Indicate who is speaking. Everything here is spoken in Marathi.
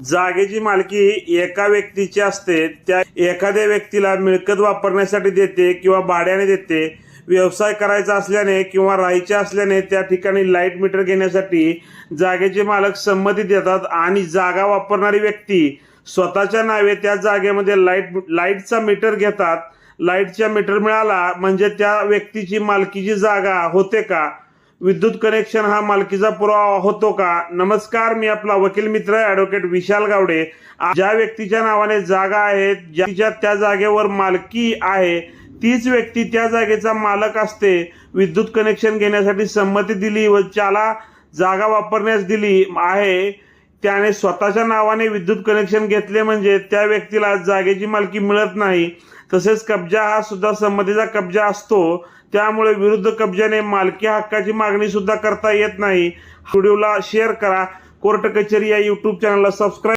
Speaker 1: जागेची मालकी एका व्यक्तीची असते, त्या एखाद्या व्यक्तीला मिळकत वापरण्यासाठी देते किंवा भाड्याने देते। व्यवसाय करायचा असल्याने किंवा राहायचे असल्याने त्या ठिकाणी लाईट मीटर घेण्यासाठी जागेचे मालक संमती देतात आणि जागा वापरणारी व्यक्ती स्वतःच्या नावे त्या जागेमध्ये लाईटचा मीटर घेतात। लाईटचा मीटर मिळाला म्हणजे त्या व्यक्तीची मालकीची जागा होते का? विद्युत कनेक्शन हा मालकीचा पुरावा होतो का? नमस्कार, मी आपला वकील मित्र ॲडव्होकेट विशाल गावडे। ज्या व्यक्तीच्या नावाने जागा आहे, ज्याच्या त्या जागेवर मालकी आहे, तीच व्यक्ती त्या जागेचा मालक असते। विद्युत कनेक्शन घेण्यासाठी संमती दिली व त्याला जागा वापरण्यास दिली आहे, त्याने स्वतःच्या नावाने विद्युत कनेक्शन घेतले म्हणजे त्या व्यक्तीला जागेची मालकी मिळत नाही। तसेच कब्जा हा सुद्धा संमतीचा कब्जा असतो, त्यामुळे विरुद्ध कब्जाने मालकी हक्काची मागणी सुद्धा करता येत नाही। व्हिडिओला शेअर करा। कोर्ट कचेरी या YouTube चॅनलला सबस्क्राईब